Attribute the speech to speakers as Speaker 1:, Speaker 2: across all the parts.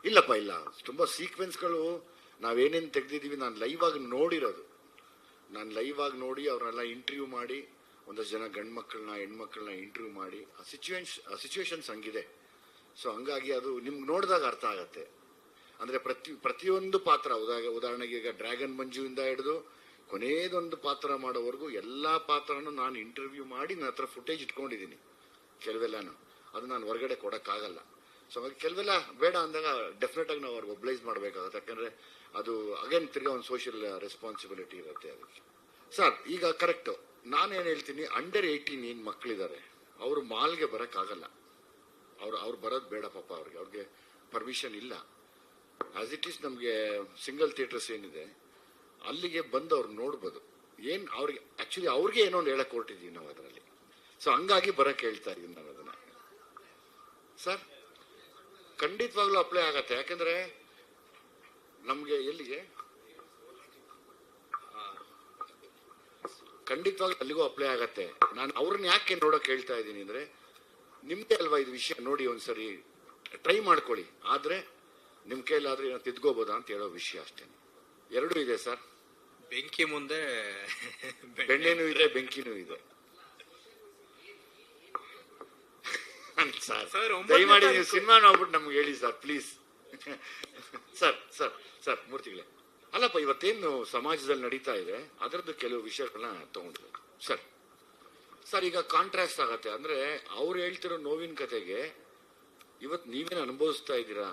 Speaker 1: ಇಲ್ಲಪ್ಪ ಇಲ್ಲ, ತುಂಬಾ ಸೀಕ್ವೆನ್ಸ್ಗಳು ನಾವೇನೇನು ತೆಗ್ದಿದೀವಿ ನಾನು ಲೈವ್ ಆಗಿ ನೋಡಿರೋದು. ನಾನು ಲೈವ್ ಆಗಿ ನೋಡಿ ಅವ್ರನ್ನೆಲ್ಲ ಇಂಟರ್ವ್ಯೂ ಮಾಡಿ, ಒಂದಷ್ಟು ಜನ ಗಂಡು ಮಕ್ಕಳನ್ನ ಹೆಣ್ಮಕ್ಳನ್ನ ಇಂಟರ್ವ್ಯೂ ಮಾಡಿ, ಆ ಸಿಚುವೇಶನ್ಸ್ ಹಂಗಿದೆ. ಸೊ ಹಂಗಾಗಿ ಅದು ನಿಮ್ಗೆ ನೋಡಿದಾಗ ಅರ್ಥ ಆಗತ್ತೆ. ಅಂದ್ರೆ ಪ್ರತಿಯೊಂದು ಪಾತ್ರ, ಉದಾಹರಣೆಗೆ ಈಗ ಡ್ರ್ಯಾಗನ್ ಮಂಜುವಿಂದ ಹಿಡಿದು ಕೊನೆಯದೊಂದು ಪಾತ್ರ ಮಾಡೋವರೆಗೂ ಎಲ್ಲಾ ಪಾತ್ರನೂ ನಾನು ಇಂಟರ್ವ್ಯೂ ಮಾಡಿ ನನ್ನ ಹತ್ರ ಫುಟೇಜ್ ಇಟ್ಕೊಂಡಿದ್ದೀನಿ. ಕೆಲವೆಲ್ಲಾನು ಅದು ನಾನು ಹೊರಗಡೆ ಕೊಡಕ್ಕಾಗಲ್ಲ. ಸೊ ಹಾಗಾಗಿ ಕೆಲವೆಲ್ಲ ಬೇಡ ಅಂದಾಗ ಡೆಫಿನೆಟ್ ಆಗಿ ನಾವು ಅವ್ರಿಗೆ ಒಬ್ಲೈಸ್ ಮಾಡಬೇಕಾಗುತ್ತೆ. ಯಾಕಂದ್ರೆ ಅದು ಅಗೇನ್ ತಿರ್ಗಾ ಒಂದು ಸೋಷಿಯಲ್ ರೆಸ್ಪಾನ್ಸಿಬಿಲಿಟಿ ಇರುತ್ತೆ ಅದಕ್ಕೆ. ಸರ್ ಈಗ ಕರೆಕ್ಟ್, ನಾನೇನು ಹೇಳ್ತೀನಿ, ಅಂಡರ್ 18 ಏನ್ ಮಕ್ಕಳಿದ್ದಾರೆ ಅವರು ಮಾಲ್ಗೆ ಬರಕ್ಕಾಗಲ್ಲ. ಅವ್ರು ಬರೋದು ಬೇಡ ಪಾಪ, ಅವ್ರಿಗೆ ಪರ್ಮಿಷನ್ ಇಲ್ಲ. ಆಸ್ ಇಟ್ ಈಸ್ ನಮ್ಗೆ ಸಿಂಗಲ್ ಥಿಯೇಟರ್ಸ್ ಏನಿದೆ ಅಲ್ಲಿಗೆ ಬಂದು ಅವ್ರು ನೋಡ್ಬೋದು. ಏನ್ ಅವ್ರಿಗೆ ಆಕ್ಚುಲಿ ಅವ್ರಿಗೆ ಏನೋ ಒಂದು ಹೇಳಕ್ ಹೊರಟಿದೀವಿ ನಾವು ಅದರಲ್ಲಿ. ಸೊ ಹಂಗಾಗಿ ಬರಕ್ ಹೇಳ್ತಾ ಇದೀನಿ ನಾನು ಅದನ್ನ. ಸರ್ ಖಂಡಿತವಾಗ್ಲೂ ಅಪ್ಲೈ ಆಗತ್ತೆ. ಯಾಕಂದ್ರೆ ನಮ್ಗೆ ಎಲ್ಲಿಗೆ ಖಂಡಿತವಾಗ್ಲೂ ಅಲ್ಲಿಗೂ ಅಪ್ಲೈ ಆಗತ್ತೆ. ನಾನು ಅವ್ರನ್ನ ಯಾಕೆ ನೋಡಕ್ ಹೇಳ್ತಾ ಇದ್ದೀನಿ ಅಂದ್ರೆ, ನಿಮ್ಗೆ ಅಲ್ವಾ ಇದು ವಿಷಯ, ನೋಡಿ ಒಂದ್ಸರಿ ಟ್ರೈ ಮಾಡ್ಕೊಳ್ಳಿ. ಆದ್ರೆ ನಿಮ್ ಕೈಲಾದ್ರೆ ತಿದ್ಕೋಬೋದಾ ಅಂತ ಹೇಳೋ ವಿಷಯ ಅಷ್ಟೇ. ಎರಡೂ ಇದೆ ಸರ್,
Speaker 2: ಬೆಂಕಿ ಮುಂದೆ
Speaker 1: ಬೆಣ್ಣೆನೂ ಇದೆ, ಬೆಂಕಿನೂ ಇದೆ. ಸರ್ ದಯಮಾಡಿ ನೀವು ಸಿನಿಮಾ ನೋಡ್ಬಿಟ್ಟು ನಮ್ಗೆ ಹೇಳಿ sir please. Sir sir sir ಮೂರ್ತಿಗಳೇ, ಅಲ್ಲಪ್ಪ ಇವತ್ತೇನು ಸಮಾಜದಲ್ಲಿ ನಡೀತಾ ಇದೆ ಅದರದ್ದು ಕೆಲವು ವಿಷಯಗಳನ್ನ ತಗೊಂಡ್ಬೇಕು ಸರ್. ಸರ್ ಈಗ ಕಾಂಟ್ರಾಸ್ಟ್ ಆಗತ್ತೆ. ಅಂದ್ರೆ ಅವ್ರು ಹೇಳ್ತಿರೋ ನೋವಿನ ಕತೆಗೆ ಇವತ್ತು ನೀವೇನು ಅನುಭವಿಸ್ತಾ ಇದ್ದೀರಾ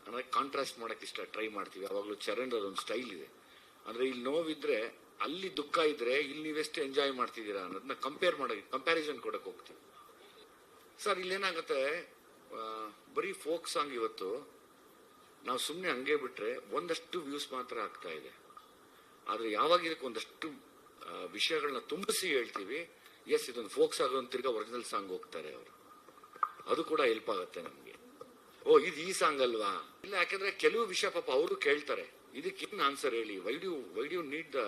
Speaker 1: ಅಂದ್ರೆ ಕಾಂಟ್ರಾಸ್ಟ್ ಮಾಡಕ್ ಟ್ರೈ ಮಾಡ್ತೀವಿ. ಯಾವಾಗ್ಲೂ ಚರಣ್ ಒಂದು ಸ್ಟೈಲ್ ಇದೆ. ಅಂದ್ರೆ ಇಲ್ಲಿ ನೋವಿದ್ರೆ ಅಲ್ಲಿ ದುಃಖ ಇದ್ರೆ ಇಲ್ಲಿ ನೀವೆಷ್ಟು ಎಂಜಾಯ್ ಮಾಡ್ತಿದ್ದೀರಾ ಅನ್ನೋದನ್ನ ಕಂಪ್ಯಾರಿಸನ್ ಕೊಡಕ್ ಹೋಗ್ತೀವಿ. ಸರ್ ಇಲ್ಲೇನಾಗತ್ತೆ, ಬರೀ ಫೋಕ್ ಸಾಂಗ್ ಇವತ್ತು ನಾವು ಸುಮ್ಮನೆ ಹಂಗೆ ಬಿಟ್ರೆ ಒಂದಷ್ಟು ವ್ಯೂಸ್ ಮಾತ್ರ ಆಗ್ತಾ ಇದೆ. ಆದ್ರೆ ಯಾವಾಗ ಇದಕ್ಕೆ ಒಂದಷ್ಟು ವಿಷಯಗಳನ್ನ ತುಂಬಿಸಿ ಹೇಳ್ತೀವಿ, ಎಸ್ ಇದೊಂದು ಫೋಕ್ ಸಾಂಗ್ ಅಂತ ತಿರ್ಗಾ ಒರಿಜಿನಲ್ ಸಾಂಗ್ ಹೋಗ್ತಾರೆ ಅವರು. ಅದು ಕೂಡ ಹೆಲ್ಪ್ ಆಗುತ್ತೆ ನಮ್ಗೆ. ಓ ಇದು ಈ ಸಾಂಗ್ ಅಲ್ವಾ? ಇಲ್ಲ, ಯಾಕಂದ್ರೆ ಕೆಲವು ವಿಷಯ ಪಾಪ ಅವರು ಕೇಳ್ತಾರೆ, ಇದಕ್ಕಿನ್ನ ಆನ್ಸರ್ ಹೇಳಿ, why do need the.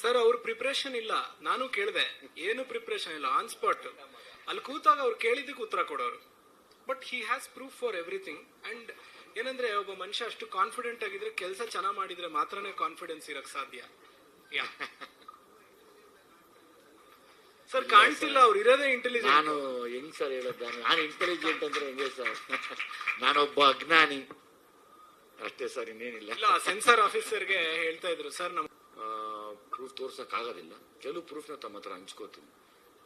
Speaker 2: Sir ಅವ್ರ ಪ್ರಿಪರೇಷನ್ ಇಲ್ಲ. ನಾನು ಕೇಳಿದೆ, ಏನು ಪ್ರಿಪರೇಷನ್ ಇಲ್ಲ, ಆನ್ ಸ್ಪಾಟ್ ಅಲ್ಲಿ ಕೂತಾಗ ಅವ್ರು ಕೇಳಿದ್ದಕ್ಕೆ ಉತ್ತರ ಕೊಡೋರು. But he has proof for everything. And ಏನಂದ್ರೆ ಒಬ್ಬ ಮನುಷ್ಯ ಅಷ್ಟು ಕಾನ್ಫಿಡೆಂಟ್ ಆಗಿದ್ರೆ, ಕೆಲಸ ಚೆನ್ನಾಗಿ ಮಾಡಿದ್ರೆ ಮಾತ್ರನೇ ಕಾನ್ಫಿಡೆನ್ಸ್ ಇರಕ್ ಸಾಧ್ಯ. ಸರ್ ಕಾಣ್ತಿಲ್ಲ, ಅವ್ರು ಇರೋದೇ ಇಂಟೆಲಿಜೆಂಟ್.
Speaker 1: ನಾನು ಹೆಂಗ್ ಸರ್ ಹೇಳೋದು, ನಾನು ಇಂಟೆಲಿಜೆಂಟ್ ಅಂದ್ರೆ ಹೆಂಗೆ ಸರ್? ನಾನೊಬ್ಬ ಅಜ್ಞಾನಿ ಅಷ್ಟೇ ಸರ್, ಇನ್ನೇನಿಲ್ಲ.
Speaker 2: ಇಲ್ಲ, ಸೆನ್ಸಾರ್ ಆಫೀಸರ್ಗೆ ಹೇಳ್ತಾ ಇದ್ರು ಸರ್, ನಮ್
Speaker 1: ಪ್ರೂಫ್ ತೋರ್ಸಕ್ ಆಗೋದಿಲ್ಲ. ಕೆಲವು ಪ್ರೂಫ್ನ ತಮ್ಮ ಹತ್ರ ಹಂಚ್ಕೋತೀನಿ.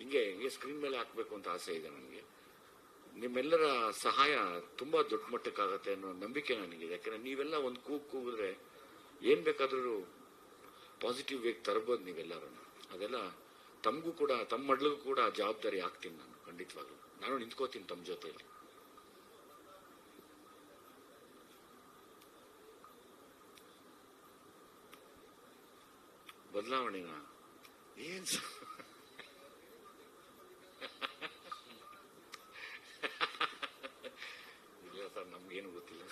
Speaker 1: ಹಿಂಗೆ ಸ್ಕ್ರೀನ್ ಮೇಲೆ ಹಾಕ್ಬೇಕು ಅಂತ ಆಸೆ ಇದೆ ನನಗೆ. ನಿಮ್ಮೆಲ್ಲರ ಸಹಾಯ ತುಂಬಾ ದೊಡ್ಡ ಮಟ್ಟಕ್ಕಾಗತ್ತೆ ಅನ್ನೋ ನಂಬಿಕೆ ನನಗಿದೆ. ಯಾಕಂದ್ರೆ ನೀವೆಲ್ಲ ಒಂದು ಕೂಗಿದ್ರೆ ಏನ್ ಬೇಕಾದ್ರೂ ಪಾಸಿಟಿವ್ ವೇಗ್ ತರಬಹುದು ನೀವೆಲ್ಲರೂ. ಅದೆಲ್ಲ ತಮಗೂ ಕೂಡ, ತಮ್ಮ ಮಡ್ಲಿಗೂ ಕೂಡ ಜವಾಬ್ದಾರಿ ಆಗ್ತೀನಿ ನಾನು. ಖಂಡಿತವಾಗ್ಲು ನಾನು ನಿಂತ್ಕೋತೀನಿ ತಮ್ಮ ಜೊತೆಯಲ್ಲಿ. ಬದಲಾವಣೆನ ಏನ್ ಇಲ್ಲ ಸರ್, ನಮ್ಗೇನು ಗೊತ್ತಿಲ್ಲ.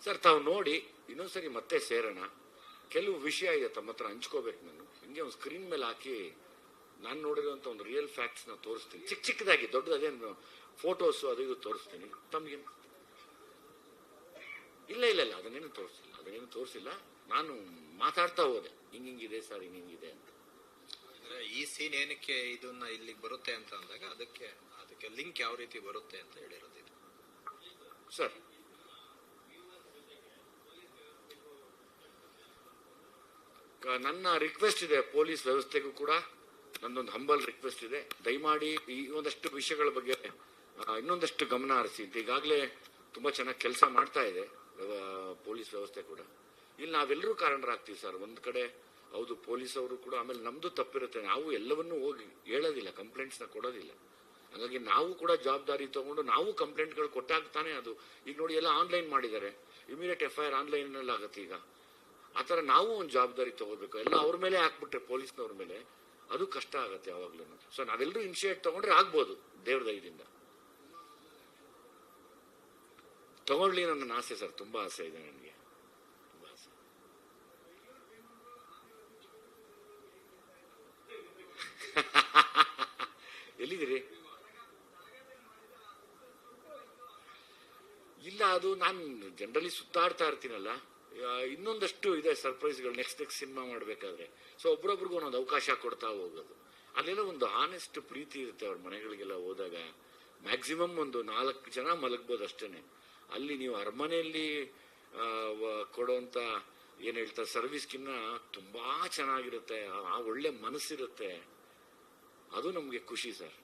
Speaker 1: ಸರ್ ತಾವು ನೋಡಿ ಇನ್ನೊಂದ್ಸರಿ ಮತ್ತೆ ಸೇರೋಣ. ಕೆಲವು ವಿಷಯ ಇದೆ ತಮ್ಮ ಹತ್ರ ಹಂಚ್ಕೋಬೇಕು. ನಾನು ಹಿಂಗೆ ಒಂದು ಸ್ಕ್ರೀನ್ ಮೇಲೆ ಹಾಕಿ ನಾನು ನೋಡಿರುವಂತ ಒಂದು ರಿಯಲ್ ಫ್ಯಾಕ್ಟ್ಸ್ ನ ತೋರಿಸ್ತೀನಿ, ಚಿಕ್ಕದಾಗಿ. ದೊಡ್ಡದೇನು ಫೋಟೋಸ್ ಅದು ಇದು ತೋರಿಸ್ತೀನಿ ತಮ್ಗೇನು. ಇಲ್ಲ ಇಲ್ಲ ಇಲ್ಲ, ಅದನ್ನೇನು ತೋರಿಸಿಲ್ಲ. ನಾನು ಮಾತಾಡ್ತಾ ಹೋದೆ, ಹಿಂಗಿದೆ ಸರ್, ಹಿಂಗಿದೆ ಅಂತ.
Speaker 2: ಈ ಸೀನ್ ಏನಕ್ಕೆ ಇದನ್ನ ಇಲ್ಲಿಗೆ ಬರುತ್ತೆ ಅಂತ ಅಂದಾಗ ಅದಕ್ಕೆ ಲಿಂಕ್ ಯಾವ ರೀತಿ ಬರುತ್ತೆ ಅಂತ ಹೇಳಿರೋದು ಇದು
Speaker 1: ಸರ್. ನನ್ನ ರಿಕ್ವೆಸ್ಟ್ ಇದೆ ಪೊಲೀಸ್ ವ್ಯವಸ್ಥೆಗೂ ಕೂಡ, ನನ್ನೊಂದು ಹಂಬಲ್ ರಿಕ್ವೆಸ್ಟ್ ಇದೆ. ದಯಮಾಡಿ ಈ ಒಂದಷ್ಟು ವಿಷಯಗಳ ಬಗ್ಗೆ ಇನ್ನೊಂದಷ್ಟು ಗಮನ ಹರಿಸಿ. ಈಗಾಗಲೇ ತುಂಬಾ ಚೆನ್ನಾಗಿ ಕೆಲಸ ಮಾಡ್ತಾ ಇದೆ ಪೊಲೀಸ್ ವ್ಯವಸ್ಥೆ ಕೂಡ. ಇಲ್ಲಿ ನಾವೆಲ್ಲರೂ ಕಾರಣರಾಗ್ತೀವಿ ಸರ್. ಒಂದ್ ಕಡೆ ಹೌದು ಪೊಲೀಸ್ ಅವರು ಕೂಡ, ಆಮೇಲೆ ನಮ್ದು ತಪ್ಪಿರುತ್ತೆ. ನಾವು ಎಲ್ಲವನ್ನೂ ಹೋಗಿ ಹೇಳೋದಿಲ್ಲ, ಕಂಪ್ಲೇಂಟ್ಸ್ ನ ಕೊಡೋದಿಲ್ಲ. ಹಾಗಾಗಿ ನಾವು ಕೂಡ ಜವಾಬ್ದಾರಿ ತಗೊಂಡು ನಾವು ಕಂಪ್ಲೇಂಟ್ಗಳು ಕೊಟ್ಟಾಗ್ತಾನೆ ಅದು. ಈಗ ನೋಡಿ ಎಲ್ಲ ಆನ್ಲೈನ್ ಮಾಡಿದ್ದಾರೆ, ಇಮಿಡಿಯೇಟ್ FIR ಆನ್ಲೈನ್ ನಲ್ಲಿ ಆಗುತ್ತೆ. ಈಗ ಆತರ ನಾವು ಒಂದು ಜವಾಬ್ದಾರಿ ತಗೋಬೇಕು. ಎಲ್ಲ ಅವ್ರ ಮೇಲೆ ಹಾಕ್ಬಿಟ್ರೆ ಪೊಲೀಸ್ನವ್ರ ಮೇಲೆ ಅದು ಕಷ್ಟ ಆಗತ್ತೆ ಯಾವಾಗ್ಲೂ. ಸೊ ನಾವೆಲ್ಲರೂ ಇನಿಷಿಯೇಟ್ ತಗೊಂಡ್ರೆ ಆಗ್ಬೋದು, ದೇವ್ರ ದಯದಿಂದ. ತಗೊಳ್ಳಿ, ನನ್ನ ಆಸೆ ಸರ್, ತುಂಬಾ ಆಸೆ ಇದೆ ನನಗೆ, ತುಂಬಾ ಆಸೆ. ಎಲ್ಲಿ ಎಲ್ಲಿದ್ದೀರಿ? ಇಲ್ಲ, ಅದು ನಾನು ಜನರಲಿ ಸುತ್ತಾಡ್ತಾ ಇರ್ತೀನಲ್ಲ, ಇನ್ನೊಂದಷ್ಟು ಇದೆ ಸರ್ಪ್ರೈಸ್ಗಳು ನೆಕ್ಸ್ಟ್ ಸಿನಿಮಾ ಮಾಡ್ಬೇಕಾದ್ರೆ. ಸೊ ಒಬ್ರೊಬ್ರಿಗೂ ಒಂದೊಂದು ಅವಕಾಶ ಕೊಡ್ತಾ ಹೋಗೋದು. ಅಲ್ಲೆಲ್ಲ ಒಂದು ಆನೆಸ್ಟ್ ಪ್ರೀತಿ ಇರುತ್ತೆ. ಅವ್ರ ಮನೆಗಳಿಗೆಲ್ಲ ಹೋದಾಗ ಮ್ಯಾಕ್ಸಿಮಮ್ ಒಂದು 4 ಜನ ಮಲಗ್ಬೋದು ಅಷ್ಟೇನೆ. ಅಲ್ಲಿ ನೀವು ಅರಮನೆಯಲ್ಲಿ ಕೊಡೋಂತ ಏನ್ ಹೇಳ್ತಾರೆ ಸರ್ವಿಸ್ಗಿನ್ನ ತುಂಬಾ ಚೆನ್ನಾಗಿರುತ್ತೆ. ಆ ಒಳ್ಳೆ ಮನಸ್ಸಿರುತ್ತೆ. ಅದು ನಮ್ಗೆ ಖುಷಿ ಸರ್.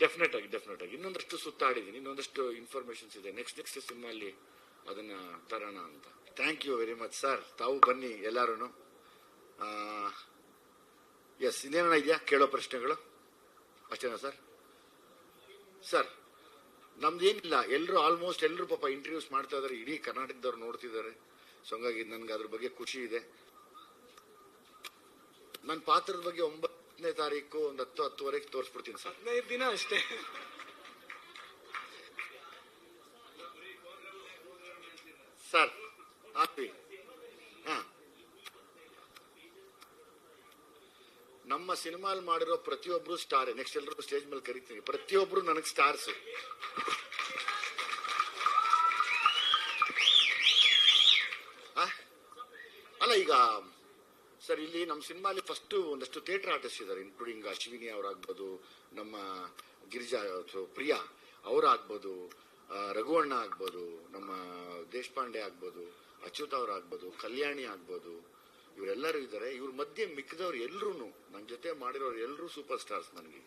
Speaker 1: ಡೆಫಿನೆಟ್ ಆಗಿ ಇನ್ನೊಂದಷ್ಟು ಸುತ್ತಾಡಿದ್ದೀನಿ, ಇನ್ನೊಂದಷ್ಟು ಇನ್ಫಾರ್ಮೇಶನ್ಸ್ ಇದೆ. ನೆಕ್ಸ್ಟ್ ಸಿನಿಮಾ ಅಲ್ಲಿ ಅದನ್ನ ತರೋಣ ಅಂತ. Thank you very much sir. ತಾವು ಬನ್ನಿ ಎಲ್ಲಾರು. ಎಸ್, ಇನ್ನೇನ ಇದೆಯಾ ಕೇಳೋ ಪ್ರಶ್ನೆಗಳು? ಅಷ್ಟೇನಾ ಸರ್? ಸರ್ ನಮ್ದೇನಿಲ್ಲ, ಆಲ್ಮೋಸ್ಟ್ ಎಲ್ಲರೂ ಪಾಪ ಇಂಟರ್ವ್ಯೂಸ್ ಮಾಡ್ತಾ ಇದಾರೆ, ಇಡೀ ಕರ್ನಾಟಕದವ್ರು ನೋಡ್ತಿದ್ದಾರೆ. ಸೊ ಹಂಗಾಗಿ ನನ್ಗೆ ಅದ್ರ ಬಗ್ಗೆ ಖುಷಿ ಇದೆ. ನನ್ನ ಪಾತ್ರದ ಬಗ್ಗೆ 9ನೇ ತಾರೀಕು ಒಂದು 10-10:30 ತೋರಿಸ್ಬಿಡ್ತೀನಿ ಸರ್.
Speaker 2: 15 ದಿನ ಅಷ್ಟೇ.
Speaker 1: ಸರ್ ಹಾಕ್ವಿ. ಹಾ, ನಮ್ಮ ಸಿನಿಮಾಲ್ ಮಾಡಿರೋ ಪ್ರತಿಯೊಬ್ರು ಸ್ಟಾರ್. ನೆಕ್ಸ್ಟ್ ಎಲ್ರಿಗೂ ಸ್ಟೇಜ್ ಮೇಲೆ ಕರಿತೀನಿ. ಪ್ರತಿಯೊಬ್ರು ನನಗೆ ಸ್ಟಾರ್ಸ್. ಅಲ್ಲ ಈಗ ಸರ್, ಇಲ್ಲಿ ನಮ್ಮ ಸಿನಿಮಾಲಿ ಫಸ್ಟ್ ಒಂದಷ್ಟು ಥಿಯೇಟರ್ ಆರ್ಟಿಸ್ಟ್ ಇದ್ದಾರೆ, ಇನ್ಕ್ಲೂಡಿಂಗ್ ಅಶ್ವಿನಿ ಅವರಾಗ್ಬೋದು, ನಮ್ಮ ಗಿರಿಜಾ ಪ್ರಿಯಾ ಅವರಾಗ್ಬೋದು, ರಘುವಣ್ಣ ಆಗ್ಬೋದು, ನಮ್ಮ ದೇಶಪಾಂಡೆ ಆಗ್ಬೋದು, ಅಚ್ಯುತ್ ಅವ್ರ ಆಗ್ಬೋದು, ಕಲ್ಯಾಣಿ ಆಗ್ಬೋದು, ಇವರೆಲ್ಲರೂ ಇದ್ದಾರೆ. ಇವ್ರ ಮಧ್ಯೆ ಮಿಕ್ಕಿದವ್ರು ಎಲ್ರು ನನ್ನ ಜೊತೆ ಮಾಡಿರೋರು ಎಲ್ಲರೂ ಸೂಪರ್ ಸ್ಟಾರ್ಸ್ ನನಗೆ.